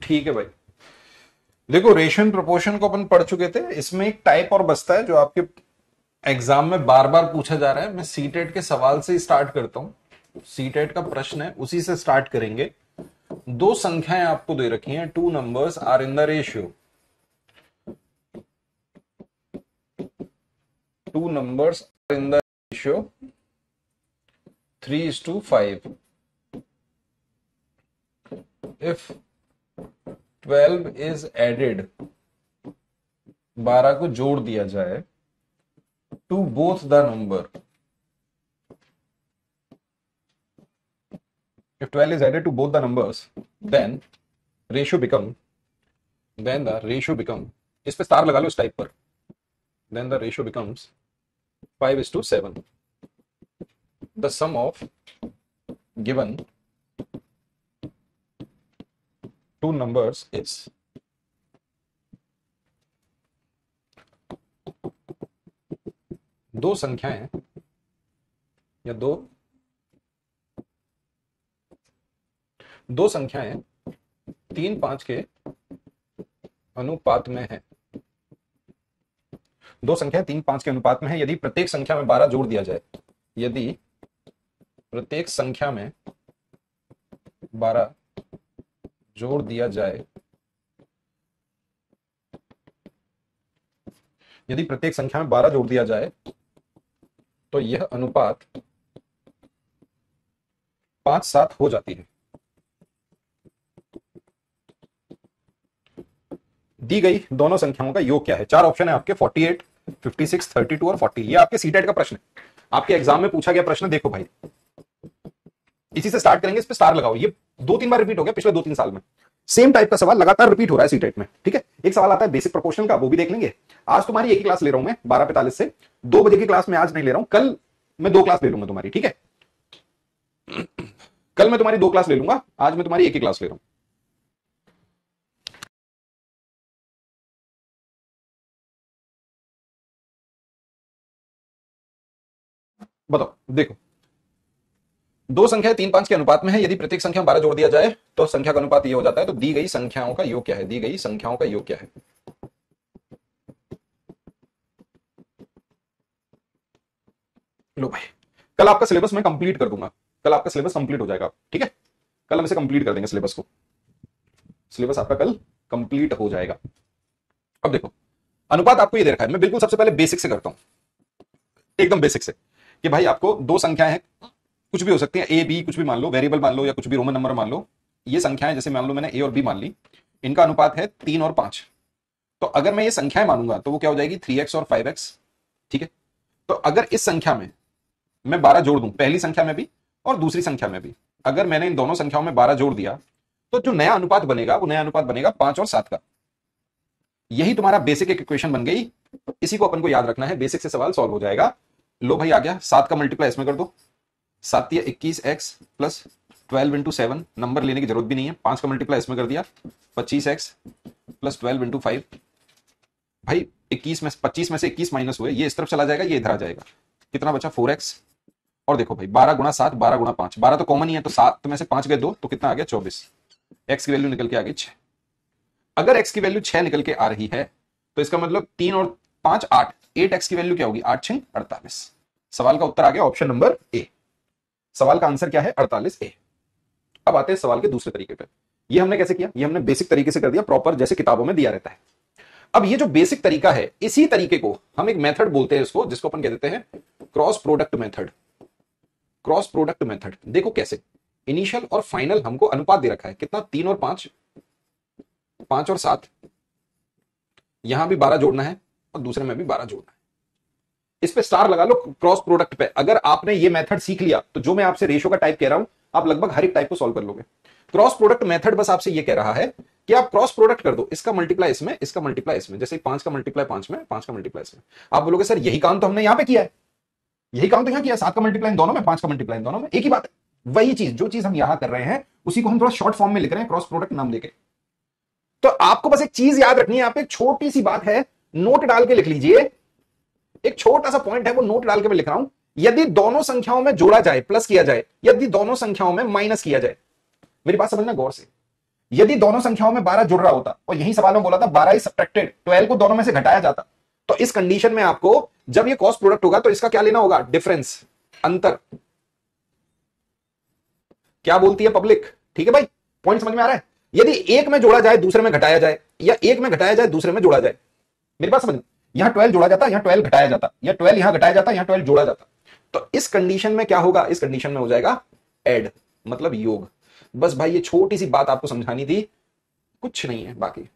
ठीक है भाई। देखो रेशियो प्रोपोर्शन को अपन पढ़ चुके थे, इसमें एक टाइप और बचता है जो आपके एग्जाम में बार बार पूछा जा रहा है। मैं सीटेट के सवाल से ही स्टार्ट करता हूं। सीटेट का प्रश्न है, उसी से स्टार्ट करेंगे। दो संख्याएं आपको दे रखी हैं, two numbers are in the ratio, two numbers are in the ratio 3:5। If 12 is added, 12 को जोड़ दिया जाए to both the number, if 12 is added to both the numbers, then ratio become, then the ratio become, इस पे star लगा लो इस type पर, then the ratio becomes 5:7. The sum of given two numbers is, दो संख्याएं या दो संख्याएं 3:5 के अनुपात में है। दो संख्याएं 3:5 के अनुपात में है यदि प्रत्येक संख्या में 12 जोड़ दिया जाए, यदि प्रत्येक संख्या में 12 जोड़ दिया जाए, यदि प्रत्येक संख्या में 12 जोड़ दिया जाए तो यह अनुपात 5:7 हो जाती है। दी गई दोनों संख्याओं का योग क्या है? चार ऑप्शन है आपके, 48, 56, 32 और 40। ये आपके सीटेट का प्रश्न है, आपके एग्जाम में पूछा गया प्रश्न। देखो भाई, इसी से स्टार्ट करेंगे, इस पे स्टार लगाओ। ये 2-3 बार रिपीट हो गया पिछले 2-3 साल में, सेम टाइप का सवाल लगातार रिपीट हो रहा है सीटेट में। ठीक है, एक सवाल आता है बेसिक प्रोपोर्शनल का, वो भी देख लेंगे। आज तुम्हारी एक ही क्लास ले रहा हूं मैं 12:45 से 2 बजे की क्लास में आज नहीं ले रहा हूं, कल मैं 2 क्लास ले लूंगा तुम्हारी। ठीक है, कल मैं तुम्हारी 2 क्लास ले लूंगा, आज मैं तुम्हारी एक ही क्लास ले रहा हूं। बताओ, देखो दो संख्या 3:5 के अनुपात में है यदि प्रत्येक संख्या 12 जोड़ दिया जाए तो संख्या का अनुपात ये हो जाता है। तो दी गई संख्याओं का योग क्या है? दी गई संख्याओं का योग क्या है? लो भाई, कल आपका सिलेबस मैं कंप्लीट कर दूंगा, कल आपका सिलेबस कंप्लीट हो जाएगा। ठीक है, कल हम इसे कंप्लीट कर देंगे सिलेबस को, सिलेबस आपका कल कंप्लीट हो जाएगा। अब देखो अनुपात आपको ये दे रखा है, मैं बिल्कुल सबसे पहले बेसिक से करता हूं, एकदम बेसिक से, कि भाई आपको दो संख्याएं हैं, कुछ भी हो सकती है, ए बी कुछ भी मान लो, वेरिएबल मान लो या कुछ भी रोमन नंबर मान लो। ये संख्याएं जैसे मान लो मैंने ए और बी मान ली, इनका अनुपात है 3 और 5। तो अगर मैं ये संख्याएं मानूंगा तो वो क्या हो जाएगी? 3x और 5x। ठीक है, तो अगर इस संख्या में मैं 12 जोड़ दूं, पहली संख्या में भी और दूसरी संख्या में भी, अगर मैंने इन दोनों संख्याओं में 12 जोड़ दिया तो जो नया अनुपात बनेगा वो नया अनुपात बनेगा 5 और 7 का। यही तुम्हारा बेसिक एक इक्वेशन बन गई, इसी को अपन को याद रखना है, बेसिक से सवाल सॉल्व हो जाएगा। लो भाई आ गया, 7 का मल्टीप्लाई इसमें कर दो, 7 या 21x प्लस 12 इंटू 7, नंबर लेने की जरूरत भी नहीं है। 5 का मल्टीप्लाई इसमें कर दिया, 25x प्लस 12 इंटू 5। भाई 21 में 25 में से 21 माइनस हुए, ये इस तरफ चला जाएगा, ये इधर आ जाएगा, कितना बचा? 4x। और देखो भाई 12 गुणा 7, 12 गुणा 5, 12 तो कॉमन ही है, तो 7 में से 5 गए 2, तो कितना आ गया? 24। x की वैल्यू निकल के आ गई 6। अगर x की वैल्यू 6 निकल के आ रही है तो इसका मतलब 3 और 5 8, 8x की वैल्यू क्या होगी? 8 6 48। सवाल का उत्तर आ गया ऑप्शन नंबर ए। सवाल का आंसर क्या है? 48 ए। अब आते हैं सवाल के दूसरे तरीके पे। ये हमने कैसे किया? ये हमने बेसिक तरीके से कर दिया, प्रॉपर जैसे किताबों में दिया रहता है। अब ये जो बेसिक तरीका है, इसी तरीके को हम एक मेथड बोलते हैं इसको, जिसको अपन कह देते हैं cross product method. Cross product method देखो कैसे, इनिशियल और फाइनल हमको अनुपात दे रखा है, कितना? 3 और 5, 5 और 7, यहां भी 12 जोड़ना है और दूसरे में भी 12 जोड़ना है। इस पे स्टार लगा लो क्रॉस प्रोडक्ट पे। अगर आपने ये मेथड सीख लिया तो जो मैं आपसे रेशियो का टाइप कह रहा हूं, आप लगभग हर एक टाइप को सॉल्व कर लोगे। क्रॉस प्रोडक्ट मेथड बस आपसे ये कह रहा है कि आप क्रॉस प्रोडक्ट कर दो, इसका मल्टीप्लाई इसमें, इसका मल्टीप्लाई इसमें। जैसे 5 का मल्टीप्लाई 5 में, 5 का मल्टीप्लाई इसमें। आप बोलोगे सर यही काम तो हमने यहां पे किया है, यही काम तो यहां किया, 7 का मल्टीप्लाई इन दोनों में, 5 का मल्टीप्लाई इन दोनों में, एक ही बात है। वही चीज, जो चीज हम यहां कर रहे हैं उसी को हम थोड़ा शॉर्ट फॉर्म में लिख रहे हैं, क्रॉस प्रोडक्ट नाम देके। तो आपको बस एक चीज याद रखनी है, यहाँ पे एक छोटी सी बात है, नोट डाल के लिख लीजिए। एक छोटा सा पॉइंट है, वो नोट डाल के मैं लिख रहा हूं। यदि दोनों संख्याओं में जोड़ा जाए, प्लस किया जाए, यदि दोनों संख्याओं में माइनस किया जाए, मेरी बात समझना गौर से, यदि दोनों संख्याओं में 12 जुड़ रहा होता, और यही सवाल में बोला था 12 इज सब्ट्रैक्टेड, 12 को दोनों में से घटाया जाता, तो इस कंडीशन में आपको जब ये क्रॉस प्रोडक्ट होगा तो इसका क्या लेना होगा, डिफरेंस, अंतर। क्या बोलती है पब्लिक? ठीक है भाई, पॉइंट समझ में आ रहा है? यदि एक में जोड़ा जाए दूसरे में घटाया जाए, या एक में घटाया जाए दूसरे में जोड़ा जाए, मेरी बात समझ, यहां 12 जोड़ा जाता, यहां 12 घटाया जाता, या 12 यहां घटाया जाता, यहां 12 जोड़ा जाता, तो इस कंडीशन में क्या होगा, इस कंडीशन में हो जाएगा ऐड, मतलब योग। बस भाई ये छोटी सी बात आपको समझानी थी, कुछ नहीं है बाकी,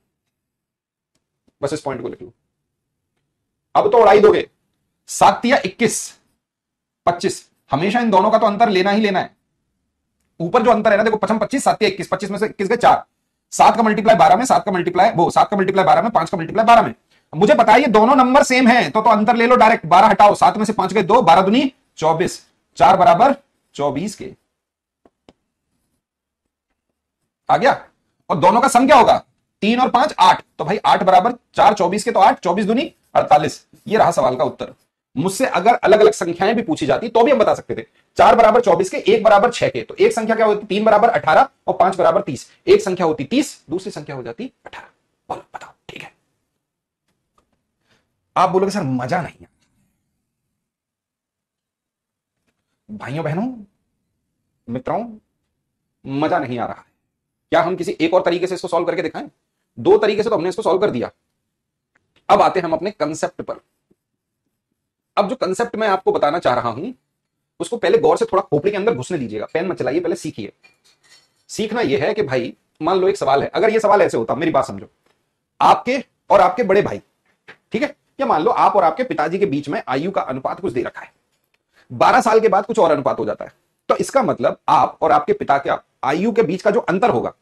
बस इस पॉइंट को लिख लो। अब तो उड़ाई दोगे, 7 या 21 25, हमेशा इन दोनों का तो अंतर लेना ही लेना है। ऊपर जो अंतर है ना, देखो 5 25, 7 या 21, 25 में से किस गए 4, 7 का मल्टीप्लाई 12 में, 7 का मल्टीप्लाई 12 में, 5 का मल्टीप्लाई 12 में। मुझे बताइए दोनों नंबर सेम है तो अंतर ले लो डायरेक्ट, 12 हटाओ, 7 में से 5 गए 2, 12 दूनी 24, 4 बराबर 24 के, आ गया। और दोनों का सम क्या होगा, 3 और 5 8, तो भाई 8 बराबर 4, 24 के तो 8, 24 दूनी 48। ये रहा सवाल का उत्तर। मुझसे अगर अलग अलग संख्याएं भी पूछी जाती तो भी हम बता सकते थे, 4 बराबर 24 के, 1 बराबर 6 के, तो एक संख्या क्या होती, 3 बराबर 18 और 5 बराबर 30, एक संख्या होती 30, दूसरी संख्या हो जाती 18। बोलो बताओ, ठीक है? आप बोलोगे सर मजा नहीं है। भाइयों बहनों मित्रों, मजा नहीं आ रहा है क्या? हम किसी एक और तरीके से इसको सॉल्व करके दिखाएं? दो तरीके से तो हमने इसको सॉल्व कर दिया। अब आते हैं हम अपने कंसेप्ट पर। अब जो कंसेप्ट मैं आपको बताना चाह रहा हूं उसको पहले गौर से थोड़ा खोपड़ी के अंदर घुसने दीजिएगा, पेन मत चलाइए, पहले सीखिए। सीखना यह है कि भाई मान लो एक सवाल है, अगर यह सवाल ऐसे होता, मेरी बात समझो, आपके और आपके बड़े भाई, ठीक है, या मान लो आप और आपके पिताजी के बीच में आयु का अनुपात कुछ दे रखा है, 12 साल के बाद कुछ और अनुपात हो जाता है, तो इसका मतलब आप और आपके पिता के आयु के बीच का जो अंतर होगा,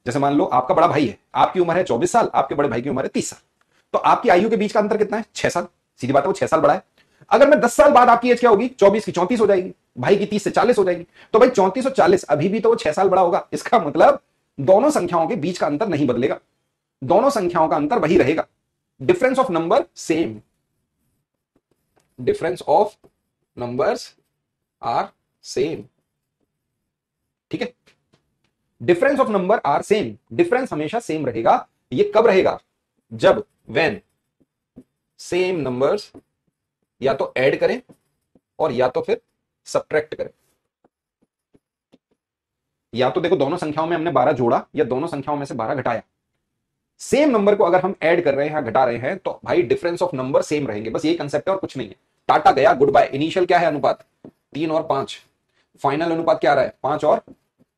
जैसे मान लो आपका बड़ा भाई है, आपकी उम्र है 24 साल, आपके बड़े भाई की उम्र है 30 साल, तो आपकी आयु के बीच का अंतर कितना है, 6 साल। सीधी बात है, वो 6 साल बड़ा है। अगर मैं 10 साल बाद, आपकी एज क्या होगी, 24 की 34 हो जाएगी, भाई की 30 से 40 हो जाएगी, तो भाई 34 और 40 अभी भी तो वो 6 साल बड़ा होगा। इसका मतलब दोनों संख्याओं के बीच का अंतर नहीं बदलेगा, दोनों संख्याओं का अंतर वही रहेगा, difference of number same, difference of numbers are same, ठीक है? Difference of number are same, difference हमेशा सेम रहेगा। ये कब रहेगा, जब व्हेन सेम नंबर्स या तो ऐड करें और या तो फिर सब्ट्रैक्ट करें। या तो देखो दोनों संख्याओं में हमने 12 जोड़ा या दोनों संख्याओं में से 12 घटाया, सेम नंबर को अगर हम ऐड कर रहे हैं या घटा रहे हैं तो भाई डिफरेंस ऑफ नंबर सेम रहेंगे। बस यही कंसेप्ट है और कुछ नहीं है। टाटा गया, गुड बाय। इनिशियल क्या है अनुपात, 3 और 5, फाइनल अनुपात क्या आ रहा है, 5 और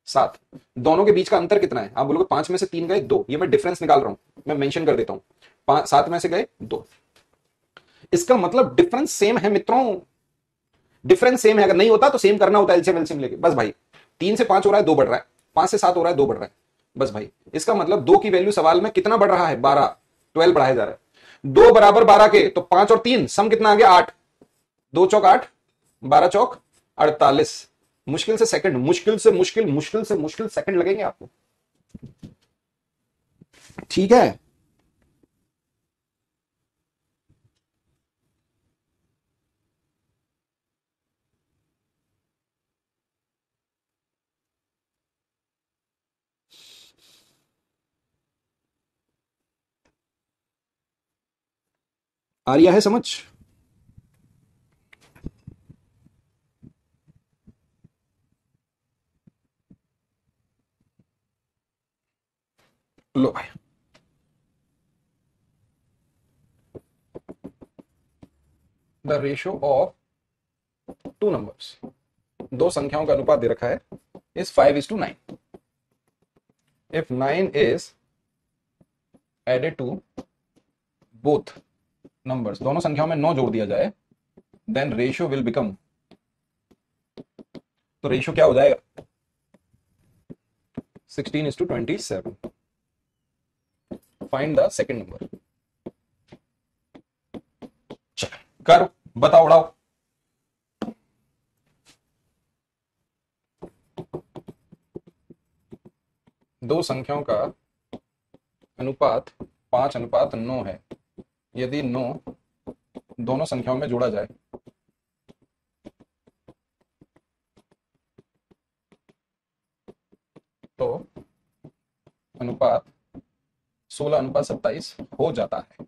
7। दोनों के बीच का अंतर कितना है, आप बोलोगे 5 में से 3 गए 2, ये मैं डिफरेंस निकाल रहा हूं, मैं मेंशन कर देता हूं, 7 में से गए 2, इसका मतलब डिफरेंस सेम है मित्रों, डिफरेंस सेम है। अगर नहीं होता तो सेम करना होता है, एलसीएम एलसीएम लेके। बस भाई 3 से 5 हो रहा है 2 बढ़ रहा है, 5 से 7 हो रहा है 2 बढ़ रहा है, बस भाई इसका मतलब 2 की वैल्यू सवाल में कितना बढ़ रहा है, 12, 12 बढ़ाया जा रहा है। 2 बराबर 12 के, तो 5 और 3 सम कितना आ गया, 8, 2 चौक 8, 12 चौक 48। मुश्किल से सेकंड, मुश्किल सेकंड लगेंगे आपको, ठीक है? आ रिया है समझ? लो भाई, the ratio of two numbers, दो संख्याओं का अनुपात दे रखा है, is 5:9। If 9 is added to both numbers, दोनों संख्याओं में 9 जोड़ दिया जाए, देन रेशियो विल बिकम, तो रेशियो क्या हो जाएगा, 16:27। Find the second number. चलो करो, बताओ उड़ाओ। दो संख्याओं का अनुपात 5:9 है, यदि 9 दोनों संख्याओं में जोड़ा जाए तो अनुपात 16:27 हो जाता है।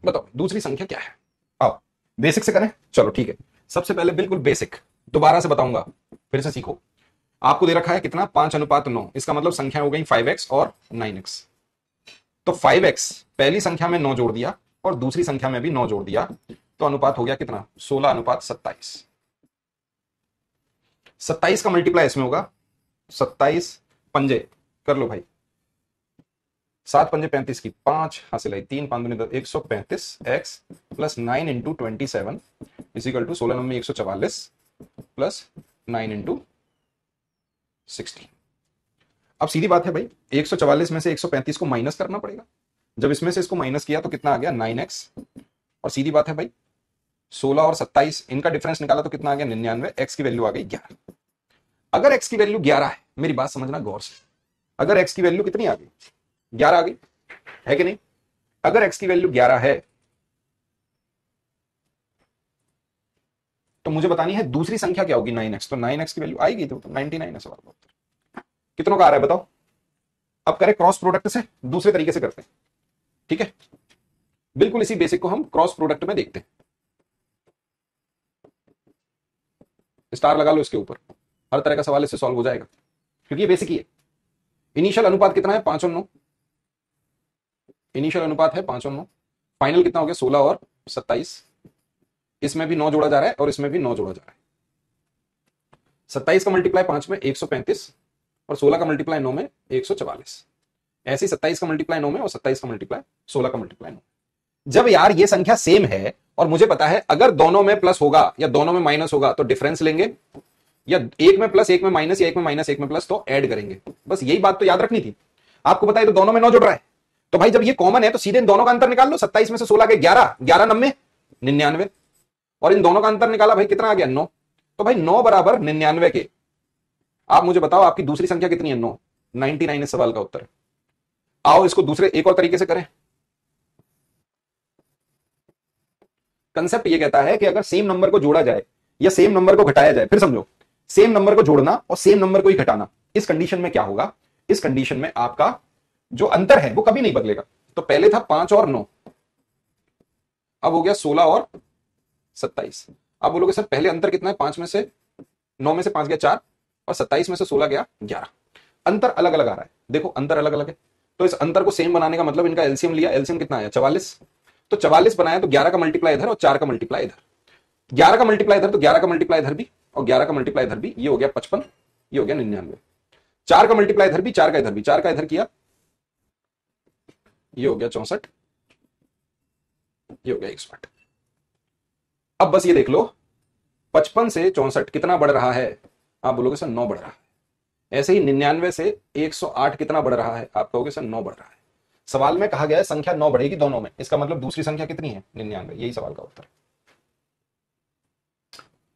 बताओ दूसरी संख्या क्या है। आओ बेसिक से करें, चलो ठीक है। सबसे पहले बिल्कुल बेसिक दोबारा से बताऊंगा, फिर से सीखो। आपको दे रखा है कितना, 5:9, इसका मतलब संख्या हो गई 5x और 9x। तो 5x पहली संख्या में 9 जोड़ दिया और दूसरी संख्या में भी 9 जोड़ दिया, तो अनुपात हो गया कितना, 16:27। 27 का मल्टीप्लाई इसमें होगा, 27 पंजे कर लो भाई, 7×5 = 35 की 5 हासिल है, 3×5 = 135 x plus 9 into 27 is equal to 16×9 = 144 plus 9 into 16। अब सीधी बात है भाई, 144 में से 135 को माइनस करना पड़ेगा। जब इसमें से इसको माइनस किया तो कितना आ गया, 9x। और सीधी बात है भाई, 16 और 27 इनका डिफरेंस निकाला तो कितना आ गया, 99। x की वैल्यू आ गई 11। अगर x की वैल्यू 11 है, मेरी बात समझना गौर से, अगर x की वैल्यू कितनी आ गई, 11 आ गई, है कि नहीं। अगर x की वैल्यू 11 है तो मुझे बतानी है दूसरी संख्या क्या होगी, 9x। तो 9x की वैल्यू आएगी तो 99 है सवाल का उत्तर। कितनों का आ रहा है बताओ। अब करें क्रॉस प्रोडक्ट से, दूसरे तरीके से करते हैं, ठीक है। बिल्कुल इसी बेसिक को हम क्रॉस प्रोडक्ट में देखते हैं। स्टार लगा लो इसके ऊपर, हर तरह का सवाल इससे सॉल्व हो जाएगा क्योंकि ये बेसिक ही है। इनिशियल अनुपात कितना है, 5 और 9। इनिशियल अनुपात है 5 और 9। फाइनल कितना हो गया, 16 और 27। इसमें भी 9 जोड़ा जा रहा है और इसमें भी 9 जोड़ा जा रहा है। 27 का मल्टीप्लाई 5 में 135 और 16 का मल्टीप्लाई 9 में 144। ऐसे ही 27 का मल्टीप्लाई 9 में और 27 का मल्टीप्लाई 16 का मल्टीप्लाई 9। जब यार ये संख्या सेम है और मुझे पता है अगर दोनों में प्लस होगा या दोनों में माइनस होगा तो डिफरेंस लेंगे, या एक में प्लस एक में माइनस, या एक में माइनस एक में प्लस, तो ऐड करेंगे। बस यही बात तो याद रखनी थी। आपको पता है तो दोनों में 9 जुड़ रहा है, तो भाई जब ये कॉमन है तो सीधे इन दोनों का अंतर निकाल लो। 27 में से 16 गए 11, 11 9 99, और इन दोनों का अंतर निकाला भाई कितना आ गया, 9। तो भाई 9 बराबर 99 के। आप मुझे बताओ आपकी दूसरी संख्या कितनी है, 9। 99 इस सवाल का उत्तर। आओ इसको दूसरे एक और तरीके से करें। कंसेप्ट ये कहता है कि अगर सेम नंबर को जोड़ा जाए या सेम नंबर को घटाया जाए, फिर समझो, सेम नंबर को जोड़ना और सेम नंबर को ही घटाना, इस कंडीशन में क्या होगा, इस कंडीशन में आपका जो अंतर है वो कभी नहीं बदलेगा। तो पहले था 5 और 9, अब हो गया 16 और 27। अब बोलोगे सर पहले अंतर कितना है, 5 में से 9 में से 5 गया 4 और 27 में से 16 गया 11। अंतर अलग अलग आ रहा है, देखो अंतर अलग अलग है। तो इस अंतर को सेम बनाने का मतलब इनका एलसीएम लिया, एलसीएम कितना आया, 44। तो 44 बनाया तो 11 का मल्टीप्लाई इधर और 4 का मल्टीप्लाई इधर, 11 का मल्टीप्लाई इधर तो 11 का मल्टीप्लाई इधर भी और 11 का मल्टीप्लाई इधर भी, ये हो गया 55, ये हो गया 99। 4 का मल्टीप्लाई इधर भी, 4 का इधर भी, 4 का इधर किया, ये हो गया 64, ये हो गया 61। अब बस ये देख लो 55 से 64 कितना बढ़ रहा है, आप बोलोगे सर 9 बढ़ रहा है। ऐसे ही 99 से 108 कितना बढ़ रहा है, आप कहोगे सर 9 बढ़ रहा है। सवाल में कहा गया है संख्या 9 बढ़ेगी दोनों में, इसका मतलब दूसरी संख्या कितनी है, 99। यही सवाल का उत्तर है।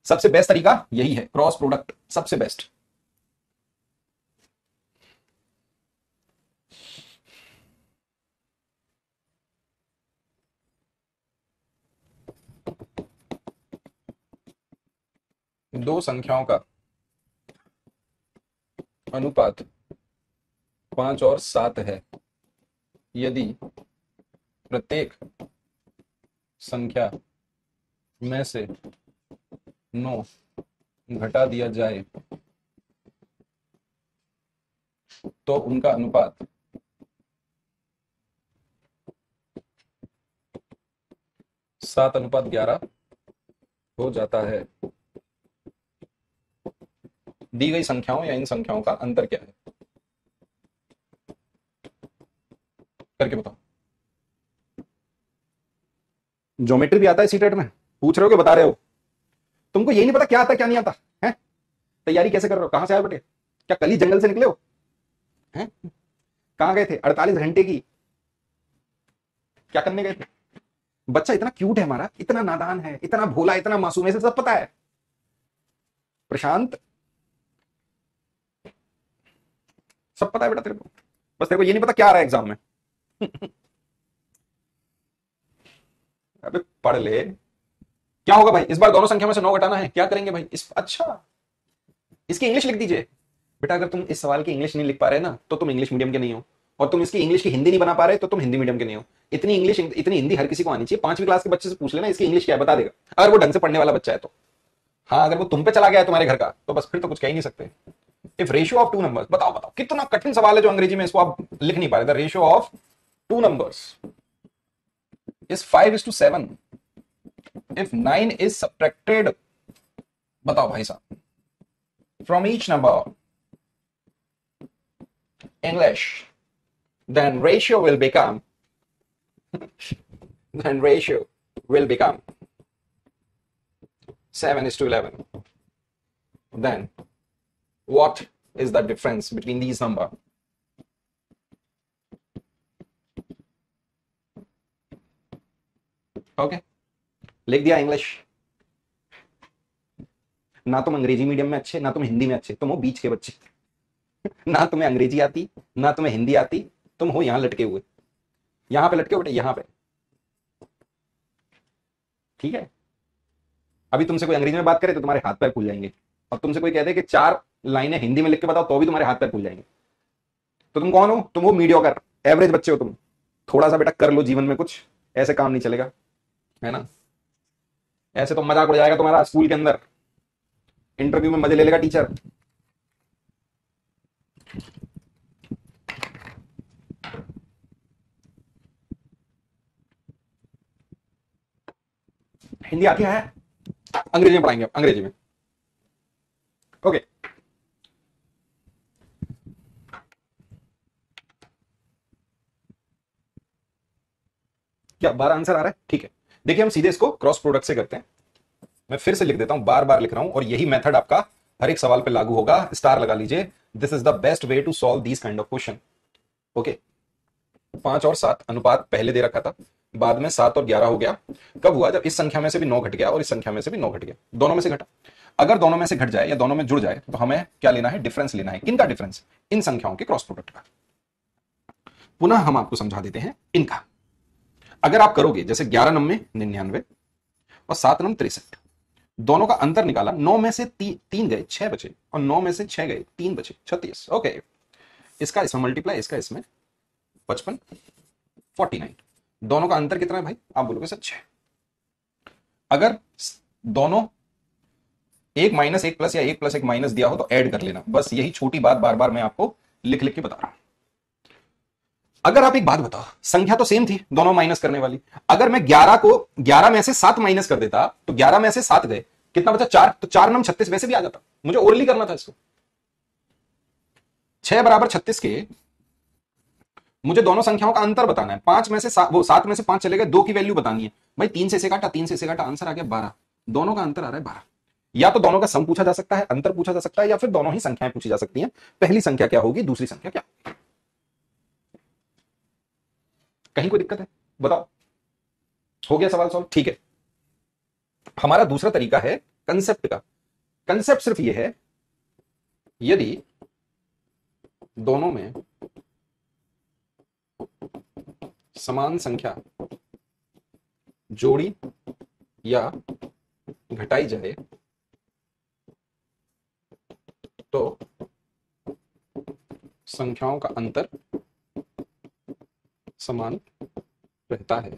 सबसे बेस्ट तरीका यही है, क्रॉस प्रोडक्ट सबसे बेस्ट। दो संख्याओं का अनुपात 5 और 7 है यदि प्रत्येक संख्या में से 9 घटा दिया जाए तो उनका अनुपात 7:11 हो जाता है। दी गई संख्याओं या इन संख्याओं का अंतर क्या है, करके बताओ। ज्योमेट्री भी आता है सीटेट में, पूछ रहे हो कि बता रहे हो, तुमको यही नहीं पता क्या आता क्या नहीं आता है। तैयारी कैसे कर रहे हो, कहां से आए बेटे, क्या कल ही जंगल से निकले हो हैं, कहां गए थे 48 घंटे की, क्या करने गए थे। बच्चा इतना क्यूट है हमारा, इतना नादान है, इतना भोला, इतना मासूम है, इसे सब पता है। प्रशांत सब पता है बेटा तेरे को, बस तेरे को ये नहीं पता क्या आ रहा है एग्जाम में। अबे पढ़ ले, क्या होगा भाई, इस बार दोनों संख्या में से 9 घटाना है, क्या करेंगे भाई इस, अच्छा इसकी इंग्लिश लिख दीजिए। बेटा अगर तुम इस सवाल की इंग्लिश नहीं लिख पा रहे ना तो तुम इंग्लिश मीडियम के नहीं हो, और तुम इसकी इंग्लिश की हिंदी नहीं बना पा रहे तो तुम हिंदी मीडियम के नहीं हो। इतनी इंग्लिश इतनी हिंदी हर किसी को आनी चाहिए। 5वीं क्लास के बच्चे से पूछ लेना इसकी इंग्लिश क्या है, बता देगा, अगर वो ढंग से पढ़ने वाला बच्चा है तो। हाँ अगर वो तुम पे चला गया है तुम्हारे घर का तो बस फिर तो कुछ कह ही नहीं सकते। If ratio of two numbers, बताओ बताओ कितना कठिन सवाल है जो अंग्रेजी में इसको आप लिख नहीं पा रहे। The ratio of two numbers is 5:7 if 9 is subtracted, बताओ भाई साहब, from each number English, then ratio will become then ratio will become 7:11. Then what is the difference between these number? Okay लिख दिया इंग्लिश। ना तुम अंग्रेजी medium में अच्छे ना तुम हिंदी में अच्छे, तुम हो बीच के बच्चे। ना तुम्हें अंग्रेजी आती ना तुम्हें हिंदी आती, तुम हो यहां लटके हुए, यहां पे लटके हो बेटे, यहां पे। ठीक है, अभी तुमसे कोई अंग्रेजी में बात करे तो तुम्हारे हाथ पैर फूल जाएंगे, और तुमसे कोई कह दे कि 4 लाइनें हिंदी में लिख के बताओ तो भी तुम्हारे हाथ पैर फूल जाएंगे। तो तुम कौन हो, तुम हो मीडियोकर, एवरेज बच्चे हो तुम। थोड़ा सा बेटा कर लो जीवन में कुछ, ऐसे काम नहीं चलेगा, है ना। ऐसे तो मजाक उड़ जाएगा तुम्हारा स्कूल के अंदर, इंटरव्यू में मजे ले लेगा टीचर। हिंदी आती है, अंग्रेजी में पढ़ाएंगे, अंग्रेजी में। ओके क्या 12 आंसर आ रहा है? ठीक है, देखिए हम सीधे इसको क्रॉस प्रोडक्ट से करते हैं। मैं फिर से लिख देता हूं, बार बार लिख रहा हूं, और यही मेथड आपका हर एक सवाल पे लागू होगा। स्टार लगा लीजिए, this is the best way to solve these kind of question. Okay 5 और 7 अनुपात पहले दे रखा था, बाद में 7 और 11 हो गया। कब हुआ? जब इस संख्या में से भी 9 घट गया और इस संख्या में से भी 9 घट गया, दोनों में से घटा। अगर दोनों में से घट जाए या दोनों में जुड़ जाए तो हमें क्या लेना है? डिफरेंस लेना है। किनका डिफरेंस? इन संख्याओं के क्रॉस प्रोडक्ट का। पुनः हम आपको समझा देते हैं इनका। अगर आप करोगे जैसे 11 9 99 और 7 9 63, दोनों का अंतर निकाला, 9 में से 3 गए 6 बचे, और 9 में से 6 गए 3 बचे 36। ओके इसका इसमें मल्टीप्लाई, इसका इसमें 55 49, दोनों का अंतर कितना है भाई? आप बोलोगे सर 6। अगर दोनों एक माइनस एक प्लस या एक प्लस एक माइनस दिया हो तो ऐड कर लेना, बस यही छोटी बात बार बार मैं आपको लिख लिख के बता रहा हूं। अगर आप एक बात बताओ, संख्या तो सेम थी दोनों माइनस करने वाली, अगर मैं 11 को 11 में से 7 माइनस कर देता तो 11 में से 7 गए, कितना बचा? 4, तो 4 9 36 वैसे भी आ जाता। मुझे ओरली करना था इसको। 6 बराबर 36 के मुझे दोनों संख्याओं का अंतर बताना है। 5 में से 7 में से 5 चले गए, 2 की वैल्यू बतानी है भाई। 3 से काटा, 3 से काटा, आंसर आ गया 12। दोनों का अंतर आ रहा है 12। या तो दोनों का सम पूछा जा सकता है, अंतर पूछा जा सकता है, या फिर दोनों ही संख्याएं पूछी जा सकती हैं। पहली संख्या क्या होगी, दूसरी संख्या क्या? कहीं कोई दिक्कत है? बताओ। हो गया सवाल सॉल्व? ठीक है, हमारा दूसरा तरीका है कंसेप्ट का। कंसेप्ट सिर्फ यह है, यदि दोनों में समान संख्या जोड़ी या घटाई जाए तो संख्याओं का अंतर समान रहता है।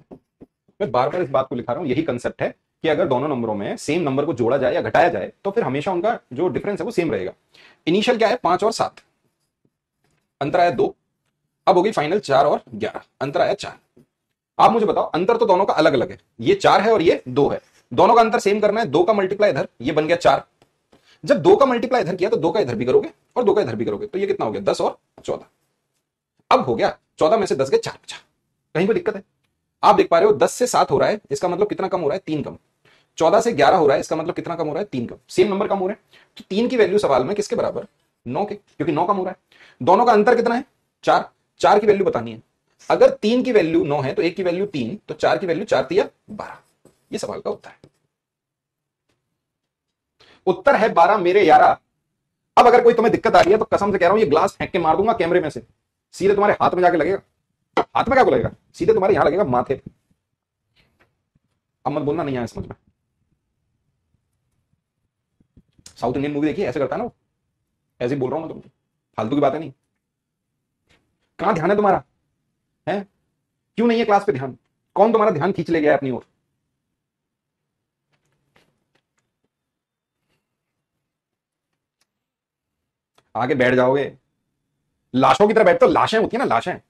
मैं बार बार इस बात को लिखा रहा हूं, यही कंसेप्ट है कि अगर दोनों नंबरों में सेम नंबर को जोड़ा जाए या घटाया जाए तो फिर हमेशा उनका जो डिफरेंस है वो सेम रहेगा। इनिशियल क्या है? 5 और 7, अंतर आया 2। अब हो गई फाइनल 4 और 11, अंतर आया 4। आप मुझे बताओ, अंतर तो दोनों का अलग अलग है, ये 4 है और ये 2 है, दोनों का अंतर सेम करना है। 2 का मल्टीप्लाई इधर, ये बन गया 4। जब 2 का मल्टीप्लाई इधर किया तो 2 का इधर भी करोगे और 2 का इधर भी करोगे, तो ये कितना हो गया? 10 और 14। अब हो गया 14 में से 10 गए, 4 बचा। कहीं कोई दिक्कत है? आप देख पा रहे हो 10 से 7 हो रहा है, इसका मतलब कितना कम हो रहा है? 3 कम। 14 से 11 हो रहा है, इसका मतलब कितना कम हो रहा है? 3 कम। सेम नंबर कम हो रहे हैं, तो 3 की वैल्यू सवाल में किसके बराबर? 9 के, क्योंकि 9 कम हो रहा है। दोनों का अंतर कितना है? 4। 4 की वैल्यू बतानी है। अगर 3 की वैल्यू 9 है तो 1 की वैल्यू 3, तो 4 की वैल्यू 4 3 12। ये सवाल का उत्तर है। उत्तर है 12 मेरे यारा। अब अगर कोई तुम्हें दिक्कत आ रही है तो कसम से कह रहा हूं, ये ग्लास फेंक के मार दूंगा कैमरे में से, सीधे तुम्हारे हाथ में जाके लगेगा। हाथ में क्या को लगेगा? सीधे तुम्हारे यहां लगेगा, माथे पे। अब मत बोलना नहीं आया समझ में। साउथ इंडियन मूवी देखिए, ऐसे करता है ना वो, ऐसे ही बोल रहा हूँ मैं तुमको, फालतू की बातें नहीं। कहाँ ध्यान है तुम्हारा? है क्यों नहीं है क्लास पे ध्यान? कौन तुम्हारा ध्यान खींच ले गया है अपनी ओर? आगे बैठ जाओगे, लाशों की तरह बैठते हो, लाशें होती है ना, लाशें,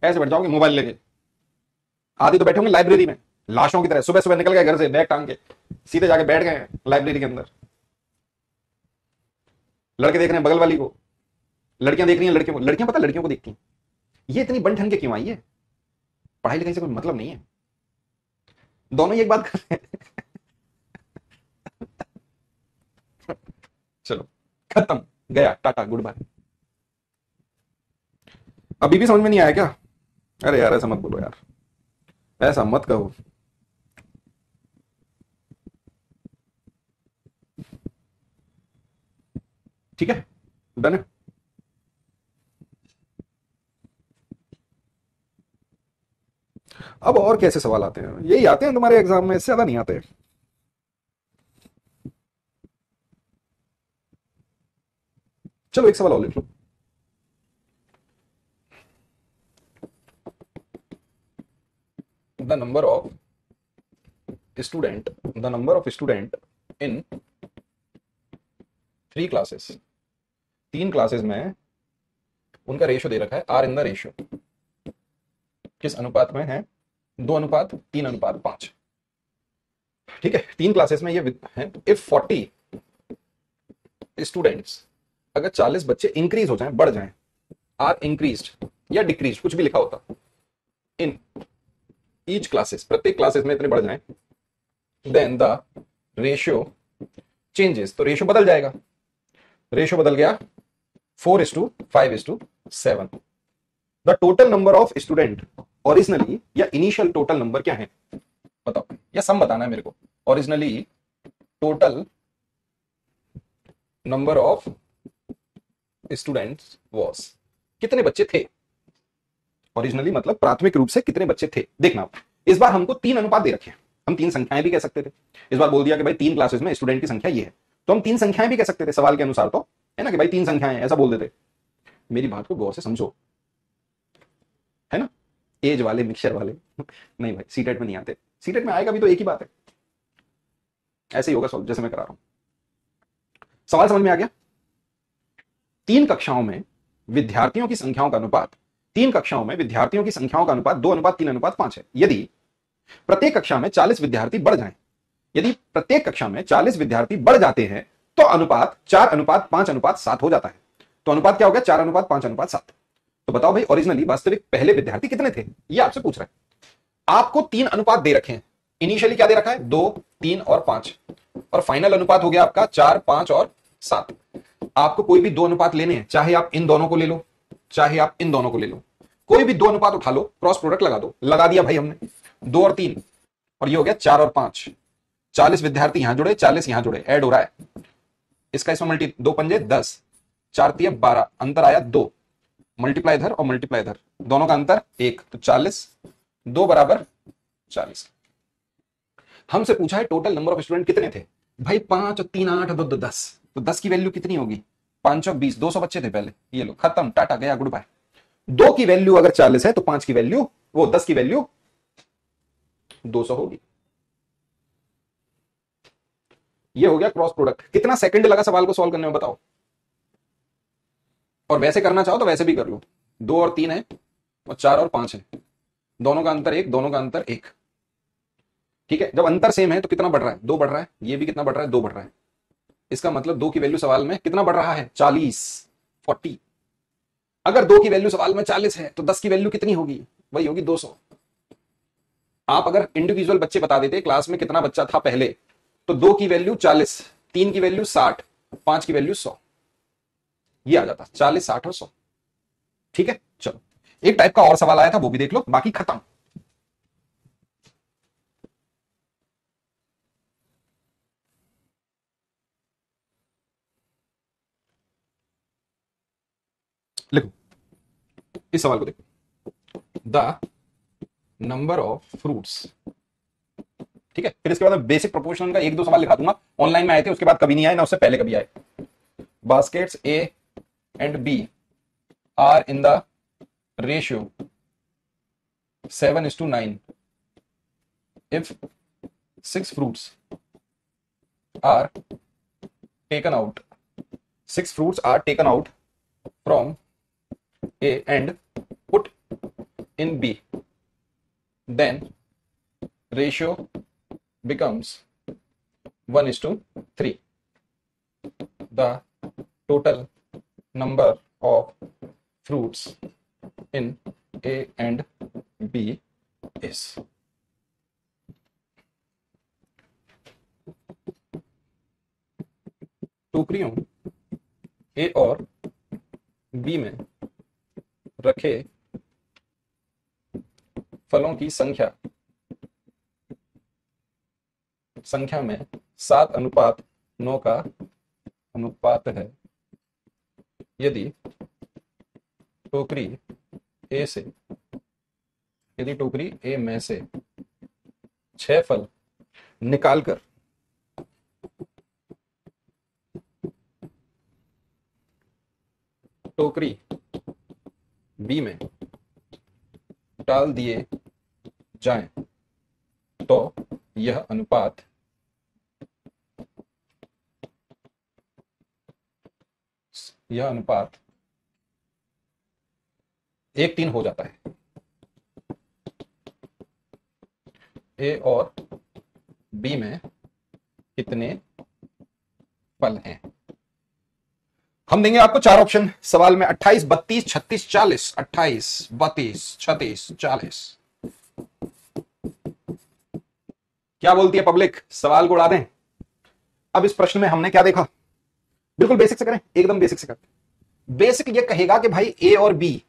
ऐसे बैठ जाओगे मोबाइल लेके। आदि तो बैठे होंगे लाइब्रेरी में लाशों की तरह, सुबह सुबह निकल गए घर से बैग टांग के, सीधे जाके बैठ गए लाइब्रेरी के अंदर। लड़के देख रहे हैं बगल वाली को, लड़कियां देख रही हैं लड़कियों को, लड़कियां पता लड़कियों को देखती हैं। ये इतनी बन ठन के क्यों आई है? पढ़ाई लिखाई से कोई मतलब नहीं है, दोनों ही एक बात कर रहे हैं। चलो खत्म, गया, टाटा गुड बाय। अभी भी समझ में नहीं आया क्या? अरे यार ऐसा मत बोलो यार, ऐसा मत कहो। ठीक है, डन है। अब और कैसे सवाल आते हैं? यही आते हैं तुम्हारे एग्जाम में, इससे ज्यादा नहीं आते। चलो एक सवाल और लिख लो। The number of student, the number of student in 3 classes, 3 classes में उनका रेशियो दे रखा है, आर इन द रेशियो, किस अनुपात में है? 2:3:5। ठीक है, 3 क्लासेस में ये है। इफ 40 स्टूडेंट्स, अगर 40 बच्चे इंक्रीज हो जाएं, बढ़ जाएं, आर इंक्रीज्ड या डिक्रीज, कुछ भी लिखा होता, इन ईच क्लासेस, प्रत्येक क्लासेस में इतने बढ़ जाएं, देन द रेशियो चेंजेस, तो रेशियो बदल जाएगा। रेशियो बदल गया 4:5:7। The total number of student originally, या इनिशियल टोटल नंबर क्या है बताओ, या सम बताना है मेरे को। Originally total number of students was, कितने बच्चे थे? ओरिजिनली मतलब प्राथमिक रूप से कितने बच्चे थे। देखना, इस बार हमको 3 अनुपात दे रखे हैं, हम 3 संख्याएं भी कह सकते थे। इस बार बोल दिया कि भाई 3 क्लासेस में स्टूडेंट की संख्या ये है, तो हम 3 संख्याएं भी कह सकते थे सवाल के अनुसार, तो है ना कि भाई 3 संख्याएं, ऐसा बोल देते। मेरी बात को गौर से समझो, है ना, एज वाले मिक्सचर वाले। नहीं भाई, सीटेट में नहीं आते, सीटेट में आएगा भी तो एक ही बात है, ऐसे ही होगा सॉल्व जैसे मैं करा रहा हूं। सवाल समझ में आ गया? 3 कक्षाओं में विद्यार्थियों की संख्याओं का अनुपात, 3 कक्षाओं में विद्यार्थियों की संख्याओं का अनुपात 2:3:5 है। यदि प्रत्येक कक्षा में 40 विद्यार्थी बढ़ जाएं, यदि प्रत्येक कक्षा में 40 विद्यार्थी बढ़ जाते हैं, तो अनुपात 4:5:7 हो जाता है। तो अनुपात क्या हो गया? 4:5:7। तो बताओ भाई, ओरिजिनली वास्तविक पहले विद्यार्थी कितने थे, ये आपसे पूछ रहा है। आपको 3 अनुपात दे रखे हैं, इनिशियली क्या दे रखा है? 2, 3 और 5, और फाइनल अनुपात हो गया आपका 4, 5 और 7। आपको कोई भी 2 अनुपात लेने हैं, चाहे आप इन दोनों को ले लो, चाहे आप इन दोनों को ले लो, कोई भी 2 अनुपात उठा लो, क्रॉस प्रोडक्ट लगा दो। लगा दिया भाई हमने, 2 और 3, और ये हो गया 4 और 5। 40 विद्यार्थी यहां जुड़े, 40 यहां जुड़े, ऐड हो रहा है। इसका इसमें मल्टी, 2 पंजे 10, 4 तिया 12, अंतर आया 2, मल्टीप्लाई इधर और मल्टीप्लाई इधर, दोनों का अंतर 1, तो 40, 2 बराबर 40। हमसे पूछा है टोटल नंबर ऑफ स्टूडेंट कितने थे। भाई 5 और 3 8 और 2 10, तो 10 की वैल्यू कितनी होगी? 5 और 20, 200 बच्चे थे पहले। ये लो, खत्म, टाटा, गया, गुड बाय। 2 की वैल्यू अगर 40 है तो 5 की वैल्यू, वो 10 की वैल्यू 200 होगी। ये हो गया क्रॉस प्रोडक्ट। कितना सेकंड लगा सवाल को सॉल्व करने में बताओ? और वैसे करना चाहो तो वैसे भी कर लो, 2 और 3 है और 4 और 5 है, दोनों का अंतर 1, दोनों का अंतर 1। ठीक है, जब अंतर सेम है तो कितना बढ़ रहा है? 2 बढ़ रहा है। ये भी कितना बढ़ रहा है? 2 बढ़ रहा है। इसका मतलब 2 की वैल्यू सवाल में कितना बढ़ रहा है? 40, 40। अगर 2 की वैल्यू सवाल में 40 है तो 10 की वैल्यू कितनी होगी? वही होगी 200। आप अगर इंडिविजुअल बच्चे बता देते क्लास में कितना बच्चा था पहले, तो 2 की वैल्यू 40, 3 की वैल्यू 60, 5 की वैल्यू 100, ये आ जाता 40, 60 और 100। ठीक है, चलो एक टाइप का और सवाल आया था, वो भी देख लो, बाकी खत्म। लिखो इस सवाल को, देखो। द नंबर ऑफ फ्रूट्स ठीक है। फिर इसके बाद मैं बेसिक प्रोपोर्शन का एक दो सवाल लिखा दूंगा, ऑनलाइन में आए थे, उसके बाद कभी नहीं आए ना उससे पहले कभी आए। Baskets A and B are in the ratio 7:9 if 6 fruits are taken out, 6 fruits are taken out from A and put in B, then ratio becomes 1:3. The total number of fruits in A and B is. टोकरियों ए और B में रखे फलों की संख्या में 7:9 का अनुपात है। यदि टोकरी ए में से 6 फल निकालकर टोकरी बी में डाल दिए जाएं तो यह अनुपात यह अनुपात 1:3 हो जाता है। ए और बी में कितने फल हैं? हम देंगे आपको 4 ऑप्शन सवाल में, 28, 32, 36, 40। 28, 32, 36, 40। क्या बोलती है पब्लिक? सवाल को उड़ा दें। अब इस प्रश्न में हमने क्या देखा? बिल्कुल बेसिक से करें, एकदम बेसिक से करते। बेसिक ये कहेगा कि भाई ए और बी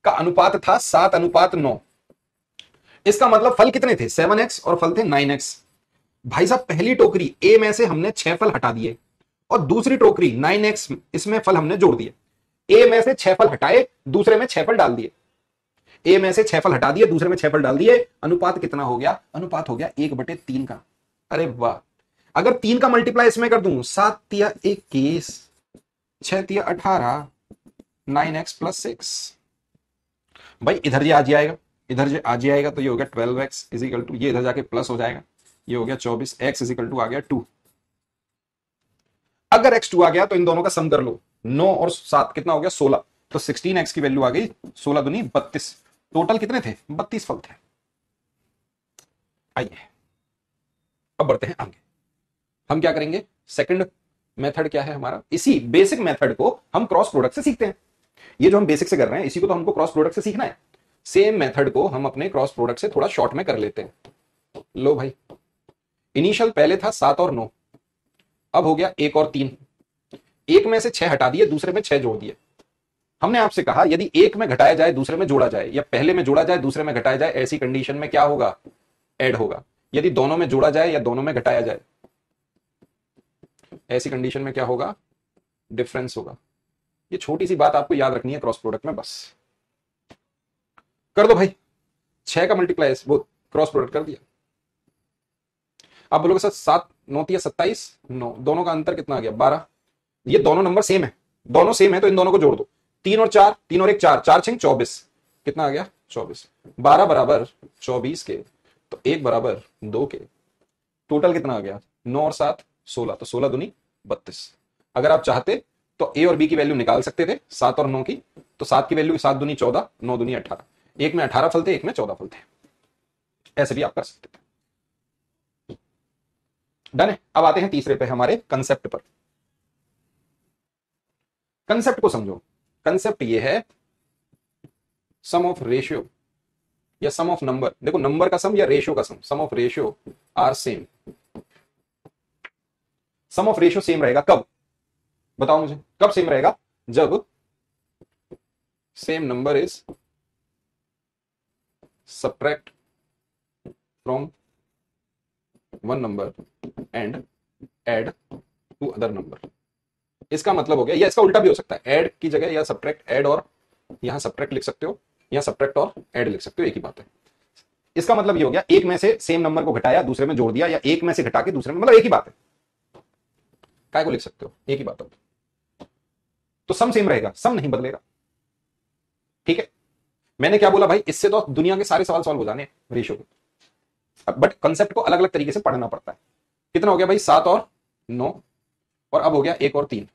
का अनुपात था 7:9। इसका मतलब फल कितने थे? 7x और फल थे 9x। भाई साहब पहली टोकरी ए में से हमने 6 फल हटा दिए और दूसरी टोकरी 9x, इसमें फल हमने जोड़ दिए। ए में से 6 फल हटाए, दूसरे में 6 फल डाल दिए। ए में से 6 फल हटा दिए, दूसरे में 6 फल डाल दिए। अनुपात कितना हो गया? अनुपात हो गया 1/3 का। अरे वाह! अगर 3 का मल्टीप्लाई इसमें कर दूं, 7 तिया 21, 6 तिया 18, 9x + 6। भाई इधर ये आ जाएगा, इधर जो आ जाएगा तो ये हो गया 12x इजिकल टू, ये इधर जाके प्लस हो जाएगा, ये हो गया 24, x इजिकल टू आ गया 2। अगर x 2 आ गया तो इन दोनों का सम कर लो, 9 और 7 कितना हो गया? 16। तो 16x की वैल्यू आ गई 16 दूनी 32। टोटल कितने थे? 32 फल थे। आइए अब बढ़ते हैं आगे। हम क्या करेंगे? सेकंड मेथड क्या है हमारा? इसी बेसिक मेथड को हम क्रॉस प्रोडक्ट से सीखते हैं। ये जो हम बेसिक से कर रहे हैं इसी को तो हमको क्रॉस प्रोडक्ट से सीखना है। सेम मेथड को हम अपने क्रॉस प्रोडक्ट से थोड़ा शॉर्ट में कर लेते हैं। लो भाई, इनिशियल पहले था 7 और 9, अब हो गया 1 और 3। एक में से 6 हटा दिए, दूसरे में 6 जोड़ दिए। हमने आपसे कहा यदि एक में घटाया जाए दूसरे में जोड़ा जाए, या पहले में जोड़ा जाए दूसरे में घटाया जाए, ऐसी कंडीशन में क्या होगा? ऐड होगा। यदि दोनों में जोड़ा जाए या दोनों में घटाया जाए, ऐसी कंडीशन में क्या होगा? डिफरेंस होगा। ये छोटी सी बात आपको याद रखनी है क्रॉस प्रोडक्ट में, बस कर दो भाई। 6 का मल्टीप्लाई वो क्रॉस प्रोडक्ट कर दिया। आप बोलोगे सर 7 9 तिया 27, 9, दोनों का अंतर कितना आ गया? 12। ये दोनों नंबर सेम है, दोनों सेम है तो इन दोनों को जोड़ दो। 3 और 4, 3 और 1 4, 4 6 24, कितना आ गया? 24। 12 बराबर 24 के, तो 1 बराबर 2 के। टोटल कितना आ गया? 9 और 7 16, तो 16 दूनी 32। अगर आप चाहते तो ए और बी की वैल्यू निकाल सकते थे 7 और 9 की, तो 7 की वैल्यू 7 दूनी 14, 9 दूनी 18। एक में 18 फल थे, एक में 14 फल थे। ऐसे भी आप कर सकते थे। डन है। अब आते हैं तीसरे पे, हमारे कंसेप्ट पर। कंसेप्ट को समझो। कंसेप्ट ये है सम ऑफ रेशियो या सम ऑफ नंबर। देखो नंबर का सम या रेशियो का sum of ratio are same. Sum of ratio same रहेगा कब? बताओ मुझे, कब सेम रहेगा? जब same number is subtract from one number and add to other number. इसका मतलब हो गया, या इसका उल्टा भी हो सकता है, ऐड की जगह या सब्ट्रैक्ट ऐड, और यहां सब्ट्रैक्ट लिख सकते हो, या सब्ट्रैक्ट और ऐड लिख सकते हो, एक ही बात है। इसका मतलब ये हो गया एक में से सेम नंबर को घटाया दूसरे में जोड़ दिया, या एक में से घटा के दूसरे में, मतलब एक ही बात है, काय को लिख सकते हो, एक ही बात हो। तो सम सेम रहेगा, सम नहीं बदलेगा। ठीक है, मैंने क्या बोला भाई, इससे तो दुनिया के सारे सवाल सॉल्व हो जाने रेशियो के, बट कंसेप्ट को अलग अलग तरीके से पढ़ना पड़ता है। कितना हो गया भाई, 7 और 9, और अब हो गया 1 और 3।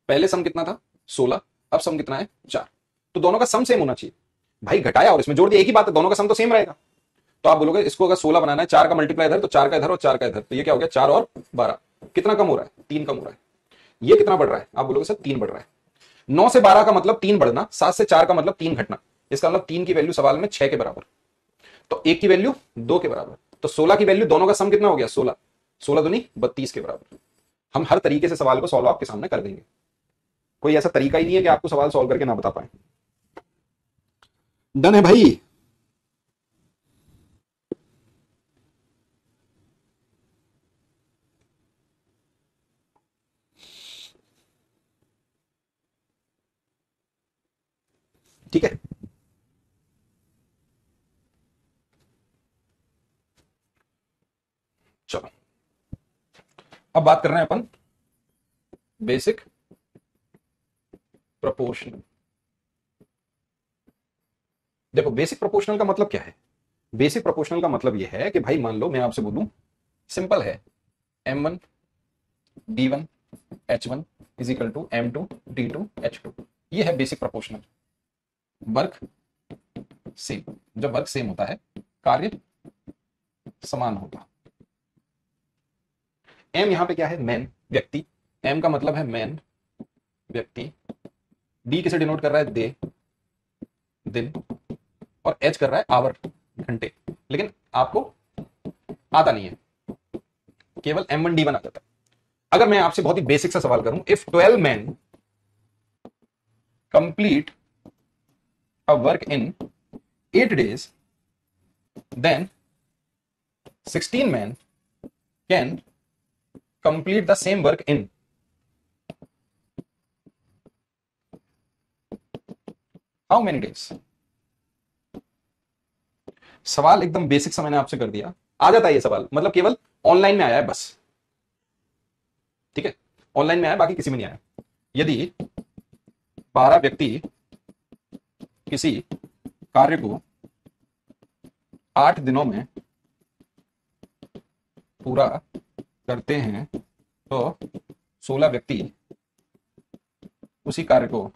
पहले सम कितना था, 16, अब सम कितना है, 4। तो दोनों का सम सेम होना चाहिए भाई, घटाया और इसमें जोड़ दिया, एक ही बात है, दोनों का सम तो सेम रहेगा। तो आप बोलोगे इसको अगर 16 बनाना है, 4 का मल्टीप्लाई इधर, तो 4 का इधर और 4 का इधर, तो ये क्या हो गया, 4 और 12। कितना कम हो रहा है, 3 कम हो रहा है। ये कितना बढ़ रहा है, आप बोलोगे सर 3 बढ़ रहा है। 9 से 12 का मतलब 3 बढ़ना, 7 से 4 का मतलब 3 घटना। इसका मतलब 3 की वैल्यू सवाल में 6 के बराबर, तो 1 की वैल्यू 2 के बराबर, तो 16 की वैल्यू, दोनों का सम कितना हो गया, 16, 16 दूनी 32 के बराबर। हम हर तरीके से सवाल को सॉल्व आपके सामने कर देंगे, कोई ऐसा तरीका ही नहीं है कि आपको सवाल सॉल्व करके ना बता पाए। डन है भाई। ठीक है, चलो अब बात कर रहे हैं अपन बेसिक प्रोपोर्शनल। देखो बेसिक प्रोपोर्शनल का मतलब क्या है, बेसिक प्रोपोर्शनल का मतलब यह है कि भाई मान लो मैं आपसे बोलूं, सिंपल है, m1 d1 h1 is equal to m2 d2 h2, ये है बेसिक प्रोपोर्शनल। वर्क सेम, जब वर्क सेम होता है कार्य समान होगा। m यहां पे क्या है, मैन, व्यक्ति, m का मतलब है मैन, व्यक्ति, d किसे डिनोट कर रहा है, दे, दिन, और h कर रहा है आवर, घंटे। लेकिन आपको आता नहीं है, केवल m1 d1 आ जाता है। अगर मैं आपसे बहुत ही बेसिक सा सवाल करूं, if 12 men complete a work in 8 days, then 16 men can complete the same work in how many days? सवाल एकदम बेसिक सा मैंने आपसे कर दिया, आ जाता है ये सवाल, मतलब केवल ऑनलाइन में आया है बस। ठीक है, ऑनलाइन में आया, बाकी किसी में नहीं आया। यदि 12 व्यक्ति किसी कार्य को 8 दिनों में पूरा करते हैं, तो 16 व्यक्ति उसी कार्य को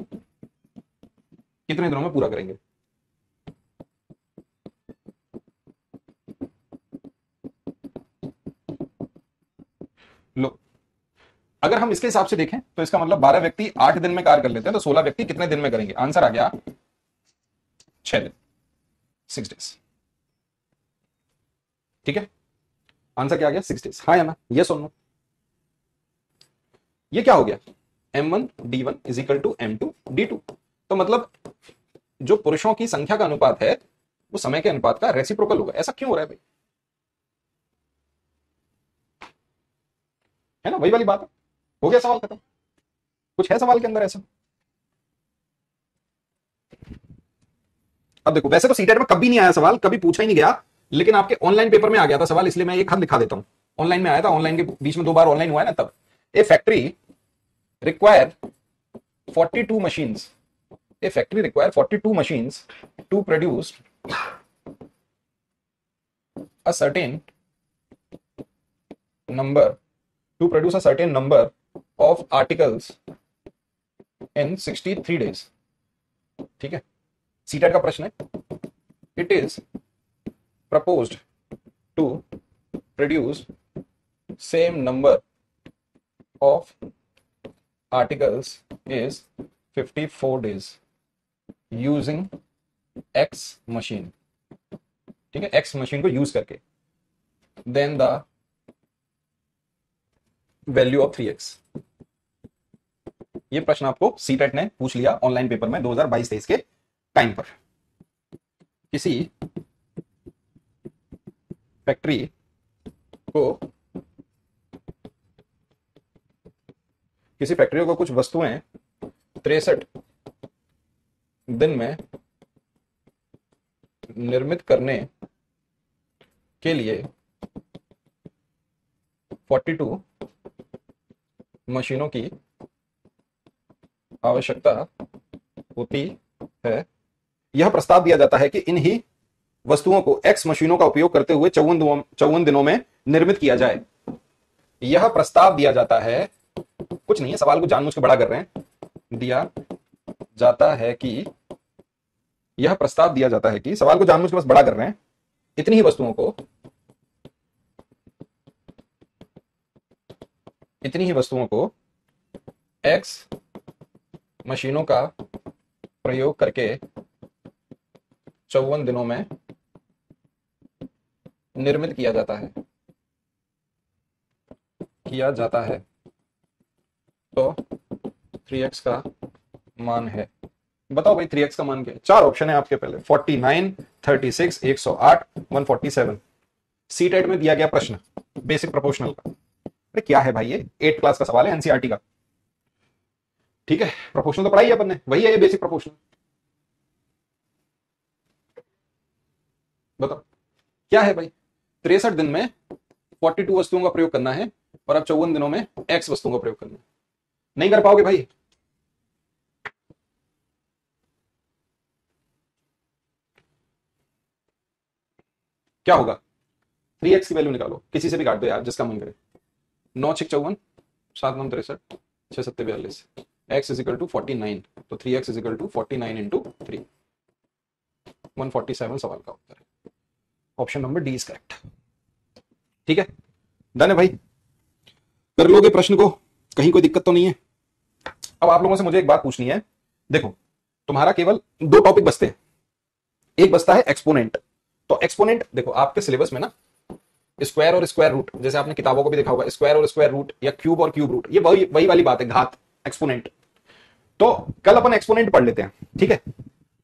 कितने दिनों में पूरा करेंगे। लो, अगर हम इसके हिसाब से देखें तो इसका मतलब 12 व्यक्ति 8 दिन में कार्य कर लेते हैं, तो 16 व्यक्ति कितने दिन में करेंगे, आंसर आ गया 6 दिन, 6 डेज। ठीक है, आंसर क्या आ गया, 6 डेज, हाँ या ना, ये सुन लो। ये क्या हो गया, m1 d1 is equal to m2 d2, तो मतलब जो पुरुषों की संख्या का अनुपात है वो समय के अनुपात का रेसिप्रोकल होगा। ऐसा क्यों हो रहा है भाई, है ना, वही वाली बात है, हो गया सवाल खत्म। कुछ है सवाल के अंदर ऐसा? अब देखो, वैसे तो सीटेट में कभी नहीं आया सवाल, कभी पूछा ही नहीं गया, लेकिन आपके ऑनलाइन पेपर में आ गया था सवाल, इसलिए मैं एक खत लिखा देता हूं। ऑनलाइन में आया था, ऑनलाइन के बीच में 2 बार ऑनलाइन हुआ है ना, तब a factory require 42 machines, a factory require 42 machines to produce a certain number of articles in 63 days। ठीक है, सीटेट का प्रश्न है, it is proposed to produce same number of articles is 54 days using X machine. ठीक है, X machine को use करके, then the value of 3x। ये प्रश्न आपको सीटेट ने पूछ लिया ऑनलाइन पेपर में 2022-23 के टाइम पर। किसी फैक्ट्री को कुछ वस्तुएं 63 दिन में निर्मित करने के लिए 42 मशीनों की आवश्यकता होती है। यह प्रस्ताव दिया जाता है कि इन्हीं वस्तुओं को X मशीनों का उपयोग करते हुए 54 दिनों में निर्मित किया जाए। यह प्रस्ताव दिया जाता है, कुछ नहीं है, सवाल को जानबूझ के बड़ा कर रहे हैं। दिया जाता है कि, यह प्रस्ताव दिया जाता है कि, सवाल को जानबूझ के बस बड़ा कर रहे हैं। इतनी ही वस्तुओं को X मशीनों का प्रयोग करके 54 दिनों में निर्मित किया जाता है तो 3x का मान है। बताओ भाई 3x का मान क्या है? चार ऑप्शन है आपके पहले, 49, 36, 108, 147। सीटेट में दिया गया प्रश्न बेसिक प्रोपोर्शनल का। अरे क्या है भाई, ये 8th क्लास का सवाल है, एनसीईआरटी का। ठीक है, प्रोपोर्शनल तो पढ़ाई है अपन ने, वही है ये बेसिक प्रोपोर्शनल। बताओ क्या है भाई, 63 दिन में 42 वस्तुओं का प्रयोग करना है और अब 54 दिनों में X वस्तुओं का प्रयोग करना है। नहीं कर पाओगे भाई? क्या होगा? 3x की वैल्यू निकालो, किसी से भी काट दो यार, जिसका मन करे। 9 6 54, 7 9 63, 6 7 42, x इज इक्वल टू 49, तो 3x is equal to 49 into 3, 147 सवाल का उत्तर है। Option number D is correct. ठीक है, डन है भाई, कर लोगे प्रश्न को, कहीं कोई दिक्कत तो नहीं है? अब आप लोगों से मुझे एक बात पूछनी है। देखो, तुम्हारा केवल दो टॉपिक बचते हैं। एक बचता है एक्सपोनेंट। तो एक्सपोनेंट देखो, आपके सिलेबस में ना स्क्वायर और स्क्वायर रूट, जैसे आपने किताबों को भी देखा होगा, स्क्वायर और स्क्वायर रूट या क्यूब और क्यूब रूट, ये वही वाली बात है, घात, एक्सपोनेंट। तो कल अपन एक्सपोनेंट पढ़ लेते हैं, ठीक है।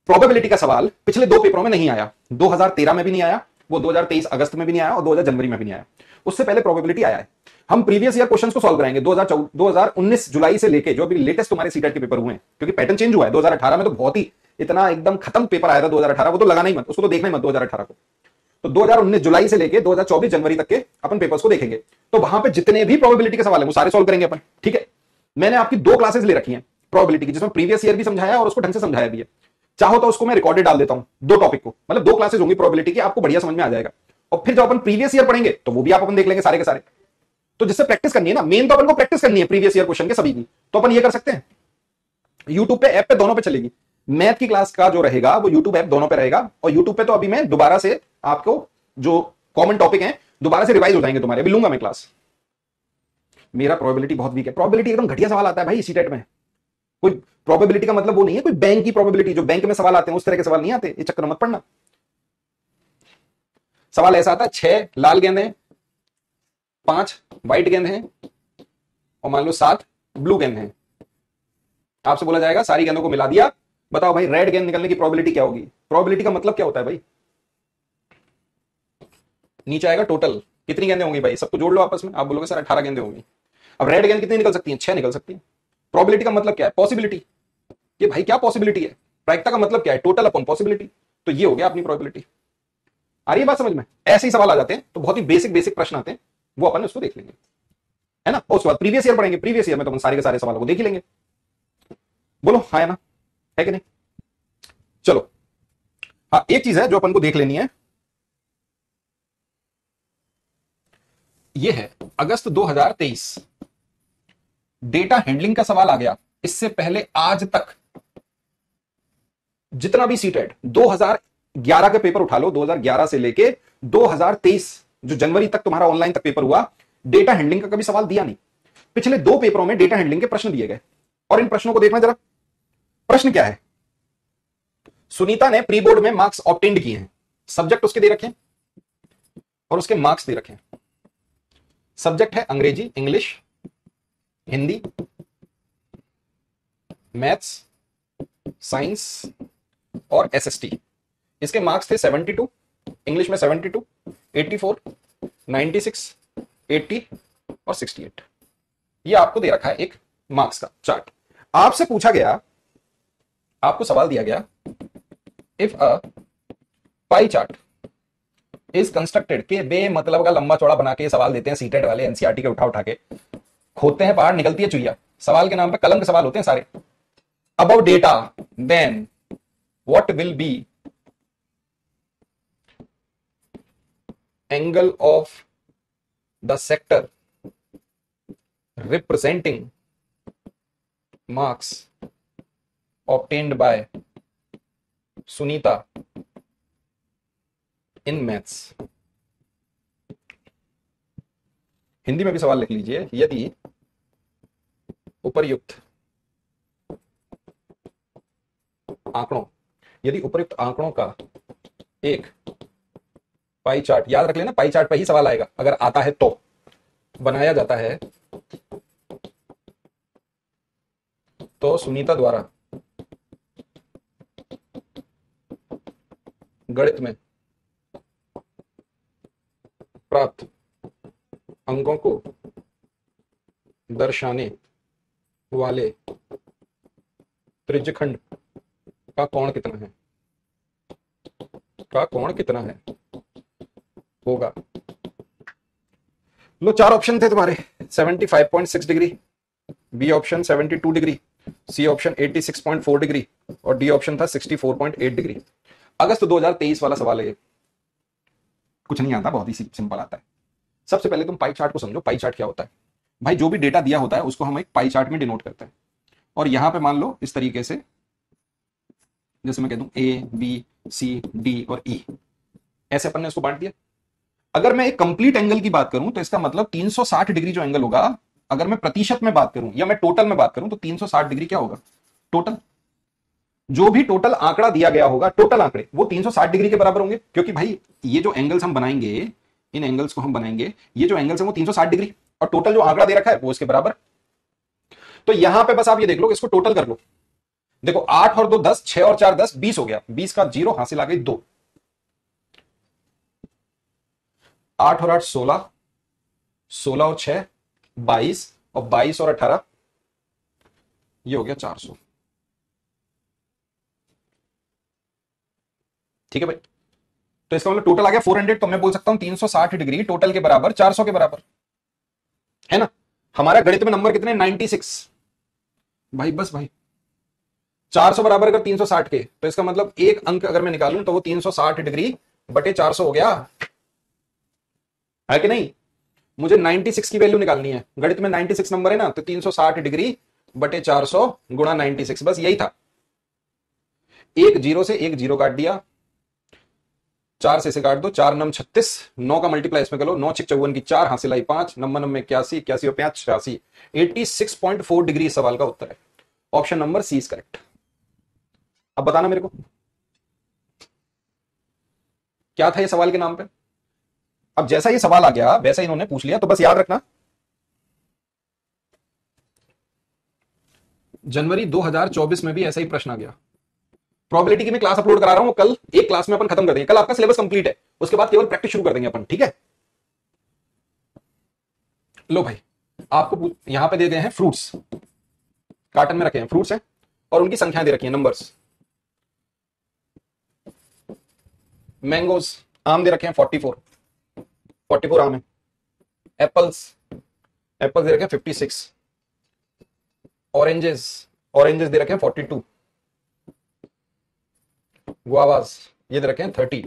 प्रोबेबिलिटी का सवाल पिछले दो पेपरों में नहीं आया, 2013 में भी नहीं आया, वो 2023 अगस्त में भी नहीं आया और 2000 जनवरी में भी नहीं आया। उससे पहले प्रोबेबिलिटी आया है। हम प्रीवियस ईयर क्वेश्चंस को सॉल्व कराएंगे 2019 जुलाई से लेके, जो अभी लेटेस्ट तुम्हारे सीटेट के पेपर हुए हैं, क्योंकि पैटर्न चेंज हुआ है। 2018 में तो बहुत ही इतना एकदम खत्म पेपर आया था 2018, वो तो लगाना ही मत, उसको तो देखना ही मत 2018 को। तो 2019 जुलाई से लेके 2024 जनवरी तक के अपन पेपर्स को देखेंगे। तो वहां पे जितने भी प्रोबेबिलिटी के सवाल है वो सारे सॉल्व करेंगे अपन, ठीक है। मैंने आपकी दो क्लासेस ले रखी हैं प्रोबेबिलिटी की, जिसमें प्रीवियस ईयर भी समझाया और उसको ढंग से समझाया भी है। चाहो तो उसको मैं रिकॉर्डेड डाल देता हूं, दो टॉपिक को, मतलब दो क्लासेस होंगी प्रोबेबिलिटी की, आपको बढ़िया समझ में आ जाएगा। और फिर जब अपन प्रीवियस ईयर पढ़ेंगे तो वो भी आप अपन देख लेंगे सारे के सारे। तो जिससे प्रैक्टिस करनी है ना, मेन तो अपन को प्रैक्टिस करनी है प्रीवियस ईयर क्वेश्चन के सभी की, तो अपन ये कर सकते हैं। यूट्यूब पे, ऐप पे, दोनों पे चलेगी। मैथ की क्लास का जो रहेगा वो यूट्यूब ऐप दोनों पे रहेगा, और यूट्यूब पे तो अभी मैं दोबारा से आपको जो कॉमन टॉपिक है दोबारा से रिवाइज हो जाएंगे तुम्हारे, अभी लूंगा मैं क्लास। मेरा प्रोबेबिलिटी बहुत वीक है, प्रोबेबिलिटी एकदम घटिया सवाल आता है भाई इसी टेट में। कोई प्रोबेबिलिटी का मतलब वो नहीं है कोई बैंक की प्रोबेबिलिटी, जो बैंक में सवाल आते हैं उस तरह के सवाल नहीं आते, ये चक्कर मत पड़ना। सवाल ऐसा आता है, 6 लाल गेंदे, 5 व्हाइट गेंद हैं और मान लो 7 ब्लू गेंद हैं। आपसे बोला जाएगा सारी गेंदों को मिला दिया, बताओ भाई रेड गेंद निकलने की प्रोबेबिलिटी क्या होगी? प्रोबेबिलिटी का मतलब क्या होता है भाई? नीचे आएगा टोटल, कितनी गेंदें होंगी भाई, सबको जोड़ लो आपस में, आप बोलोगे सर 18 गेंदें होंगी। अब रेड गेंद कितनी निकल सकती है? 6 निकल सकती है। प्रोबेबिलिटी का मतलब क्या है? पॉसिबिलिटी। ये भाई क्या पॉसिबिलिटी है? प्रायिकता का मतलब क्या है? Total upon possibility. तो ये हो गया अपनी प्रोबेबिलिटी। आ रही है बात समझ में? ऐसे ही सवाल आ जाते हैं, तो बहुत ही बेसिक बेसिक प्रश्न आते हैं, वो अपन उसको देख लेंगे, है ना। उसके बाद प्रीवियस ईयर पढ़ेंगे, प्रीवियस ईयर में तो अपन सारे के सारे सवालों को देख ही लेंगे। बोलो हाँ है ना, है कि नहीं? चलो, हाँ एक चीज है जो अपन को देख लेनी है, ये है अगस्त 2023 डेटा हैंडलिंग का सवाल आ गया। इससे पहले आज तक जितना भी सीटेट 2011 के पेपर उठा लो, 2011 से लेके 2023 जो जनवरी तक तुम्हारा ऑनलाइन तक पेपर हुआ, डेटा हैंडलिंग का कभी सवाल दिया नहीं। पिछले दो पेपरों में डेटा हैंडलिंग के प्रश्न दिए गए, और इन प्रश्नों को देखना जरा। प्रश्न क्या है? सुनीता ने प्री बोर्ड में मार्क्स ऑब्टेन्ड किए हैं, सब्जेक्ट उसके दे रखे हैं और उसके मार्क्स दे रखे हैं। सब्जेक्ट है अंग्रेजी, इंग्लिश, हिंदी, मैथ्स, साइंस और एसएसटी। इसके मार्क्स थे 72, इंग्लिश में 72, 84, 96, 80 और 68। ये आपको दे रखा है एक मार्क्स का चार्ट। आपसे पूछा गया, आपको सवाल दिया गया, if a pie chart is constructed के बे मतलब का लंबा चौड़ा बना के सवाल देते हैं सीटेट वाले, एनसीईआरटी के उठा उठा के, खोदते हैं पहाड़ निकलती है चुईया। सवाल के नाम पे कलम के सवाल होते हैं सारे। About data then what will be angle of the sector representing marks obtained by Sunita in maths. Hindi में भी सवाल लिख लीजिए। यदि उपर्युक्त आंकड़ों का एक पाई चार्ट, याद रख लेना पाई चार्ट पर ही सवाल आएगा अगर आता है तो, बनाया जाता है तो सुनीता द्वारा गणित में प्राप्त अंकों को दर्शाने वाले त्रिज्यखंड का कोण कितना है होगा। लो, चार ऑप्शन थे तुम्हारे, 75.6 degree, B option 72 degree, C option 86.4 degree और डी ऑप्शन था 64.8 डिग्री। अगस्त 2023 वाला सवाल है ये, कुछ नहीं आता, बहुत ही सिंपल आता है। सबसे पहले तुम पाई चार्ट को समझो। पाई चार्ट क्या होता है भाई? जो भी डेटा दिया होता है उसको हम एक पाई चार्ट में डिनोट करते हैं। और यहां पे मान लो इस तरीके से, जैसे मैं कह दूं ए बी सी डी और ई, ऐसे अपन ने इसको बांट दिया। अगर मैं एक कंप्लीट एंगल की बात करूं तो इसका मतलब 360 डिग्री जो एंगल होगा, अगर मैं प्रतिशत में बात करूं या मैं टोटल में बात करूं तो 360 डिग्री क्या होगा? टोटल। जो भी टोटल आंकड़ा दिया गया होगा, टोटल आंकड़े, वो 360 डिग्री के बराबर होंगे। क्योंकि भाई ये जो एंगल्स हम बनाएंगे, इन एंगल्स को हम बनाएंगे, ये जो एंगल्स है वो 360 डिग्री, और टोटल जो आंकड़ा दे रखा है वो इसके बराबर। तो यहां पे बस आप ये देख लो, इसको टोटल कर लो। देखो 8 और 2 10, 6 और 4 10, 20 हो गया। 20 का 0 हासिल आ गई 2। 8 और 8 16, 16 और 6 22, और 22 और 18 ये हो गया 400। ठीक है भाई, तो इसका मतलब टोटल आ गया 400। तो मैं बोल सकता हूं 360 डिग्री टोटल के बराबर 400 के बराबर है ना। हमारा गणित में नंबर कितने? 96 भाई। बस भाई 400 बराबर अगर 360 के, तो इसका मतलब एक अंक अगर मैं निकालूं तो वो 360 डिग्री बटे 400 हो गया, है कि नहीं? मुझे 96 की वैल्यू निकालनी है। गणित में 96 नंबर है ना, तो 360 डिग्री बटे 400 गुणा 96, बस यही था। एक जीरो से एक जीरो काट दिया, 4 से इसे काट दो, 4 नम 36, 9 का मल्टीप्लाई इसमें करो, 9 6 54 की 4 हासिल आई 5, नंबर नंबर 81, 81 और 5 86, 86.4 डिग्री इस सवाल का उत्तर है। Option number C is correct. अब बताना मेरे को क्या था ये सवाल के नाम पे। अब जैसा ये सवाल आ गया वैसा इन्होंने पूछ लिया, तो बस याद रखना जनवरी 2024 में भी ऐसा ही प्रश्न आ गया। प्रोबेबिलिटी की मैं क्लास अपलोड करा रहा हूं, कल एक क्लास में अपन खत्म कर देंगे। कल आपका सिलेबस कंप्लीट है, उसके बाद केवल प्रैक्टिस शुरू कर देंगे अपन, ठीक है? लो भाई, आपको यहां पे दे गए हैं फ्रूट्स, कार्टन में रखे हैं फ्रूट्स हैं, और उनकी संख्याएं दे रखी हैं, नंबर्स। मैंगोज, आम दे रखे हैं 44 आम है। एप्पल्स दे रखे हैं 56। ऑरेंजेस दे रखे हैं 42। गुआवास ये दे रखे हैं 30,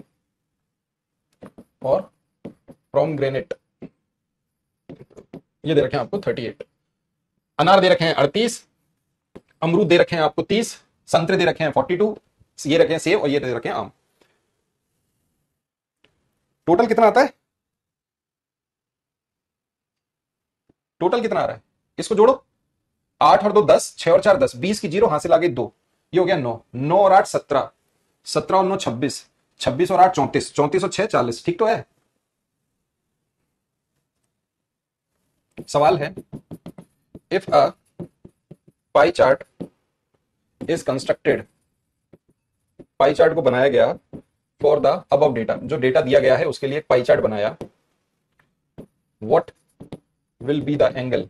और प्रोमग्रेनेट ये दे रखे हैं आपको 38। अनार दे रखे हैं 38, अमरूद दे रखे हैं आपको 30, संतरे दे रखे हैं 42, ये रखे हैं सेब, और ये दे रखे हैं आम। टोटल कितना आता है? टोटल कितना आ रहा है? इसको जोड़ो, 8 और 2 10, 6 और 4 10, 20 की 0 हासिल आ गई 2, ये हो गया 9, 9 और 8 17, 17 और 9 26, 26 और 8 34, 34 और 6 40। ठीक तो है? सवाल है, if a pie chart is constructed, pie chart को बनाया गया फॉर द अबव डेटा, जो डेटा दिया गया है उसके लिए एक पाई चार्ट बनाया, what will be the angle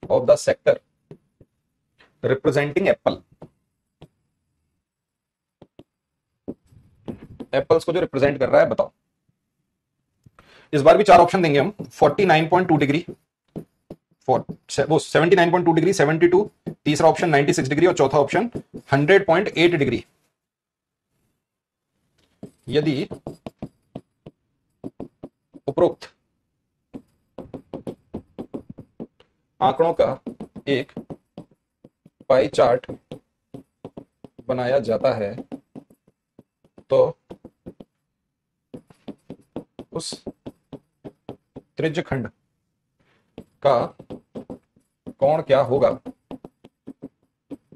of the sector representing Apple. Apples को जो रिप्रेजेंट कर रहा है बताओ। इस बार भी 4 ऑप्शन देंगे हम। 49.2 डिग्री, वो 79.2 डिग्री, 72, तीसरा ऑप्शन 96 डिग्री और चौथा ऑप्शन 100.8 डिग्री। यदि उपरोक्त आंकड़ों का एक पाई चार्ट बनाया जाता है तो उस त्रिज्यखंड का कोण क्या होगा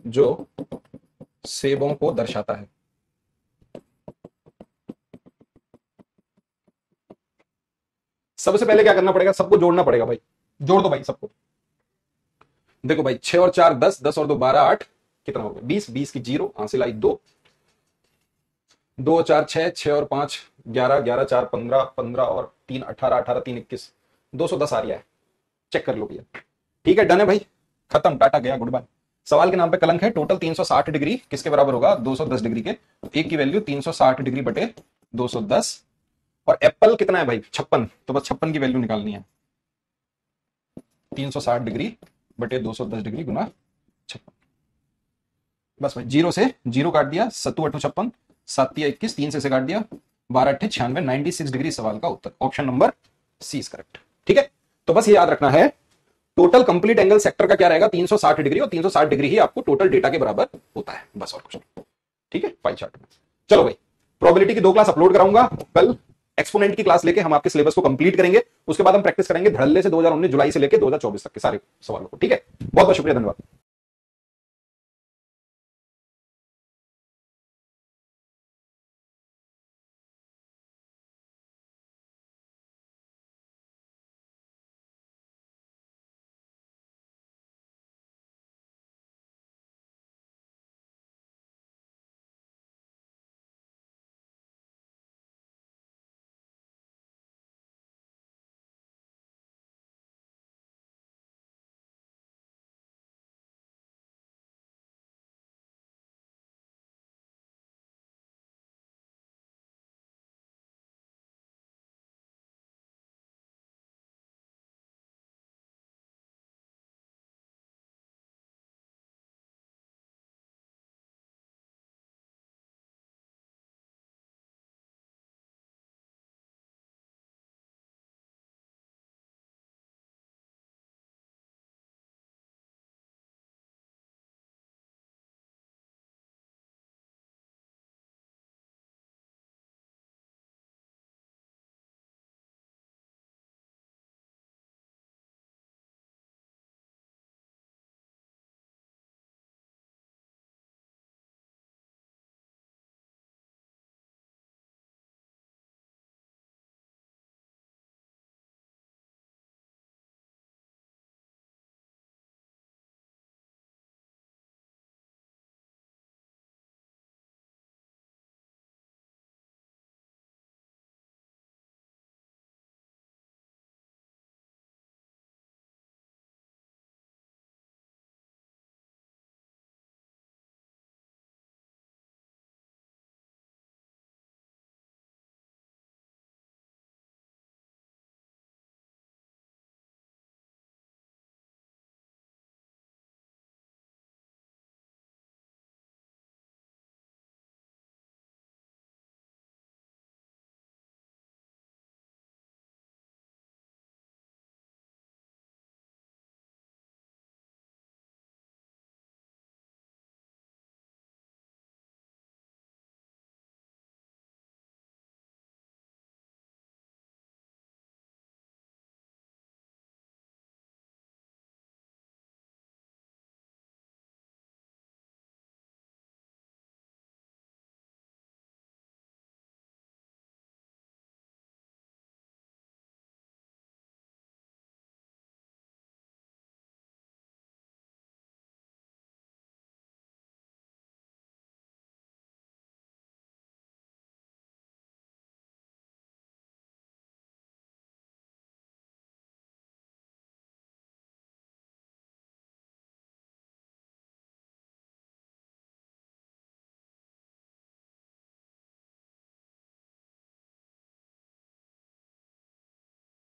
जो सेबों को दर्शाता है। सबसे पहले क्या करना पड़ेगा, सबको जोड़ना पड़ेगा भाई। जोड़ दो भाई सबको। देखो भाई 6 और 4 10, 10 और 2 12, 8, कितना हो गया 20, 20 की 0, हासिल आई 2, 2 और 4 6, 6 और 5 11, 11 4 15, 15 और 3 18, 18 3 21, 210 आ रहा है। चेक कर लो भैया। ठीक है, डन है भाई, खत्म, टाटा गया, गुड बाय। सवाल के नाम पे कलंक है। टोटल 360 डिग्री किसके बराबर होगा, 210 डिग्री के। एक की वैल्यू 360 डिग्री बटे 210, और एप्पल कितना है भाई 56, तो बस 56 की वैल्यू निकालनी है। 360 डिग्री बटे 210 डिग्री गुना 56। बस भाई 0 से 0 काट दिया, 7 8 56, 7 21, 3 से काट दिया, 12 8 96, 96 डिग्री सवाल का उत्तर। Option number C is correct. ठीक है, तो बस ये याद रखना है, टोटल कंप्लीट एंगल सेक्टर का क्या रहेगा 360 डिग्री, और 360 डिग्री ही आपको टोटल डेटा के बराबर होता है, बस और कुछ नहीं। ठीक है, पाई चार्ट में। चलो भाई, प्रोबेबिलिटी की 2 क्लास अपलोड कराऊंगा कल। एक्सपोनेंट की क्लास लेके हम आपके सिलेबस को कंप्लीट करेंगे। उसके बाद हम प्रैक्टिस करेंगे धड़ल्ले से 2019 जुलाई से लेके 2024 तक के सारे सवालों को। ठीक है, बहुत बहुत शुक्रिया, धन्यवाद।